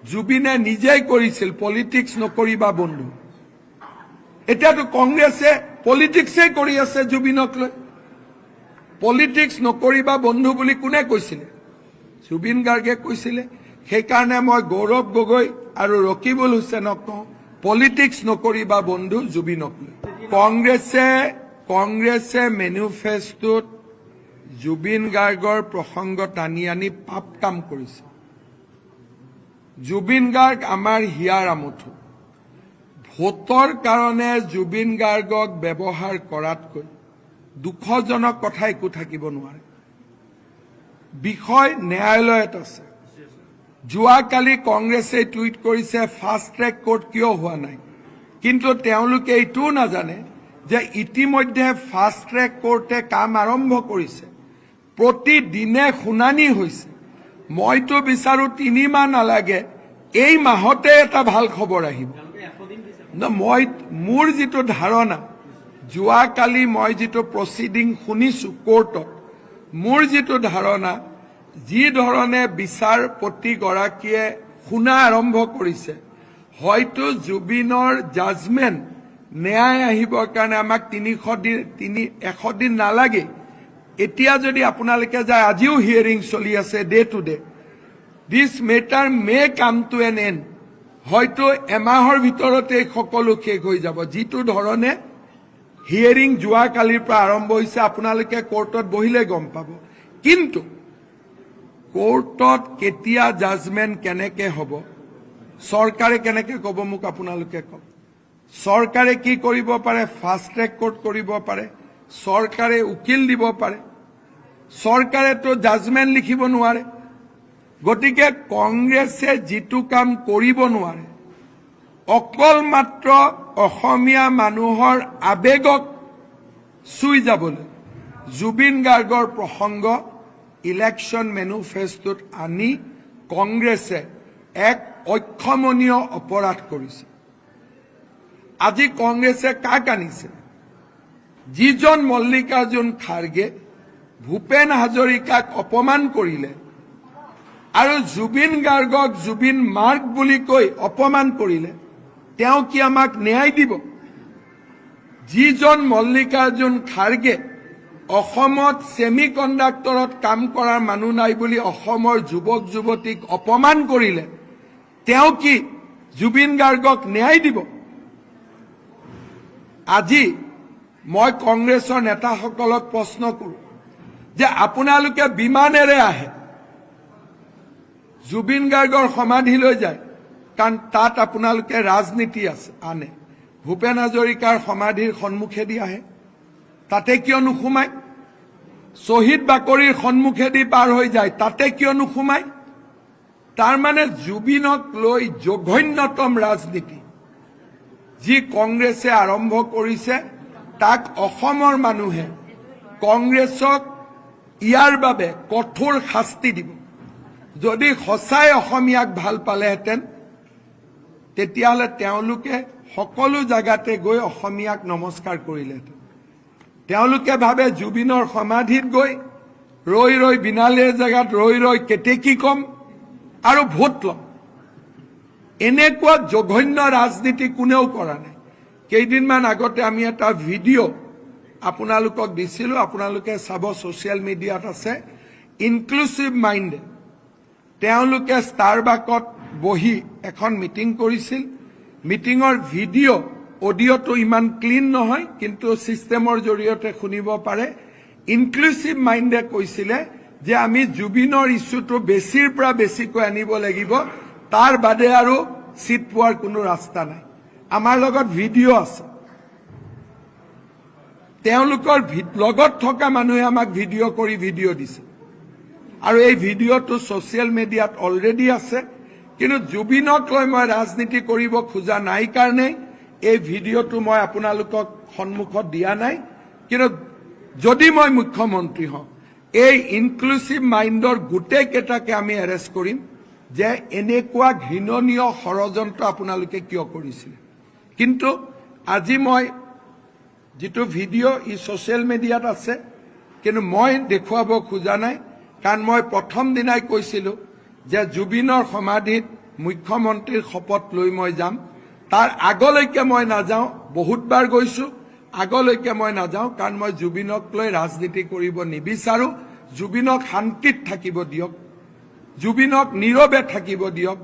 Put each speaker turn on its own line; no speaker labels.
জুবিনে নিজেই কৰিছিল পলিটিক্স নকৰিবা বন্ধু এতিয়াতো কংগ্ৰেছে পলিটিক্সে কৰি আছে জুবিনক লৈ পলিটিক্স নকৰিবা বন্ধু বুলি কোনে কৈছিল জুবিন গাৰ্গে কৈছিল সেইকাৰণে মই গৌৰৱ গগৈ আৰু ৰকিবুল হুছেইনক কওঁ পলিটিক্স নকৰিবা বন্ধু জুবিনক লৈ কংগ্ৰেছে মেনিফেষ্টত জুবিন গাৰ্গৰ প্ৰসংগ টানি আনি পাপ কাম কৰিছে জুবিন গাৰ্গ আমাৰ হিয়াৰ আমঠু ভোটৰ কাৰণে জুবিন গাৰ্গক ব্যৱহাৰ কৰাতকৈ দুখজনক কথা একো থাকিব নোৱাৰে বিষয় ন্যায়ালয়ত আছে যোৱাকালি কংগ্ৰেছে টুইট কৰিছে ফাষ্ট ট্ৰেক কোৰ্ট কিয় হোৱা নাই কিন্তু তেওঁলোকে এইটোও নাজানে যে ইতিমধ্যে ফাষ্ট ট্ৰেক কোৰ্টে কাম আৰম্ভ কৰিছে প্ৰতিদিনে শুনানি হৈছে মইতো বিচাৰো 3 মাহ নালাগে এই মাহতে এটা ভাল খবৰ আহিব মোৰ যেটো ধাৰণা যোৱাকালি মই যেটো প্ৰসিডিং শুনিছো কোৰ্টত মোৰ যেটো ধাৰণা যি ধৰণে বিচাৰপতি গৰাকীয়ে শুনা আৰম্ভ কৰিছে হয়তো জুবিনৰ জাজমেন্ট ন্যায় আহিবৰ কাৰণে আমাক 100 দিন নালাগে এতিয়া যদি আপোনালোকে যায় আজিও হিয়াৰিং চলি আছে day to day this matter may come to N and হয়তো এমাহৰ ভিতৰতে সকলো শেষ হৈ যাব যেটো ধৰণে হিয়াৰিং যোৱাকালিৰ পৰা আৰম্ভ হৈছে আপোনালোকে কোৰ্টত বহিলে গম পাব কিন্তু কোৰ্টত কেতিয়া জাজমেন্ট কেনেকে হ'ব চৰকাৰে কেনেকে ক'ব মোক আপোনালোকে কওক চৰকাৰে কি কৰিব পাৰে ফাষ্ট ট্ৰেক কোৰ্ট কৰিব পাৰে চৰকাৰে উকিল দিব পাৰে চৰকাৰে তো জাজমেন্ট লিখিব নোৱাৰে গতিকে কংগ্ৰেছে যেটো কাম কৰিব নোৱাৰে অকল মাত্ৰ অসমীয়া মানুহৰ আবেগক চুই যাবলৈ জুবিন গাৰ্গৰ প্ৰসংগ ইলেকশ্যন মেনিফেষ্টত আনি কংগ্ৰেছে এক অক্ষমনীয় অপৰাধ কৰিছে আজি কংগ্ৰেছে কাক আনিছে যিজন মল্লিকাৰ্জুন খাৰ্গে ভূপেন হাজৰিকাক অপমান কৰিলে আৰু জুবিন গাৰ্গক জুবিন মাৰ্গ বুলি কৈ অপমান কৰিলে তেওঁ কি আমাক ন্যায় দিব যিজন মল্লিকাৰ্জুন খাৰ্গে অসমত সেমিকন্ডাক্টৰত কাম কৰাৰ মানুহ নাই বুলি অসমৰ যুৱক যুৱতীক অপমান কৰিলে তেওঁ কি জুবিন গাৰ্গক ন্যায় দিব আজি মই কংগ্ৰেছৰ নেতাসকলক প্ৰশ্ন কৰো যে আপোনালোকে বিমানেৰে আহে জুবিন গাৰ্গৰ সমাধিলৈ যায় কাৰণ তাত আপোনালোকে ৰাজনীতি আছে আনে ভূপেন হাজৰিকাৰ সমাধিৰ সন্মুখেদি আহে তাতে কিয় নুখুমায় শহীদ বাকৰিৰ সন্মুখেদি পাৰ হৈ যায় তাতে কিয় নুখুমায় তাৰ মানে জুবিনক লৈ জঘন্যতম ৰাজনীতি যি কংগ্ৰেছে আৰম্ভ কৰিছে তাক অসমৰ মানুহে কংগ্ৰেছক ইয়াৰ বাবে কঠোৰ শাস্তি দিব যদি সঁচাই অসমীয়াক ভাল পালেহেঁতেন তেতিয়াহ'লে তেওঁলোকে সকলো জায়গাতে গৈ অসমীয়াক নমস্কাৰ কৰিলেহেঁতেন তেওঁলোকে ভাবে জুবিনৰ সমাধিত গৈ ৰৈ বিনালীৰ জায়গাত ৰৈ কেতেকি কম আৰু ভোট লম এনেকুৱা জঘন্য ৰাজনীতি কোনেও কৰা নাই কেইদিনমান আগতে আমি এটা ভিডিঅ' আপোনালোকক দিছিলো আপোনালোকে চাব ছ'চিয়েল মিডিয়াত আছে ইনক্লুসিভ মাইণ্ডে তেওঁলোকে ষ্টাৰবাকত বহি এখন মিটিং কৰিছিল মিটিঙৰ ভিডিঅ' অডিঅ'টো ইমান ক্লিন নহয় কিন্তু সিস্টেমৰ জৰিয়তে শুনিব পাৰে ইনক্লুসিভ মাইণ্ডে কৈছিলে যে আমি জুবিনৰ ইস্যুটো বেছিৰ পৰা বেছিকৈ আনিব লাগিব তাৰ বাদে আৰু সিট পোৱাৰ কোনো ৰাস্তা নাই আমাৰ লগত ভিডিঅ' আছে তেওঁলোকৰ লগত থকা মানুহে আমাক ভিডিঅ' কৰি ভিডিঅ' দিছে আৰু এই ভিডিঅ'টো ছ'চিয়েল মিডিয়াত অলৰেডি আছে কিন্তু জুবিনক লৈ মই ৰাজনীতি কৰিব খোজা নাই কাৰণে এই ভিডিঅ'টো মই আপোনালোকক সন্মুখত দিয়া নাই কিন্তু যদি মই মুখ্যমন্ত্ৰী হওঁ এই ইনক্লুসিভ মাইণ্ডৰ গোটেই কেইটাকে আমি এৰেষ্ট কৰিম যে এনেকুৱা ঘৃণনীয় ষড়যন্ত্ৰ আপোনালোকে কিয় কৰিছিল কিন্তু আজি মই যেটো ভিডিঅ' ই ছ'চিয়েল মিডিয়াত আছে কিন্তু মই দেখুৱাব খোজা নাই কাৰণ মই প্ৰথম দিনাই কৈছিলো যে জুবিনৰ সমাধিত মুখ্যমন্ত্ৰীৰ শপত লৈ মই যাম তাৰ আগলৈকে মই নাযাওঁ বহুতবাৰ গৈছো আগলৈকে মই নাযাওঁ কাৰণ মই জুবিনক লৈ ৰাজনীতি কৰিব নিবিচাৰো জুবিনক শান্তিত থাকিব দিয়ক জুবিনক নীৰৱে থাকিব দিয়ক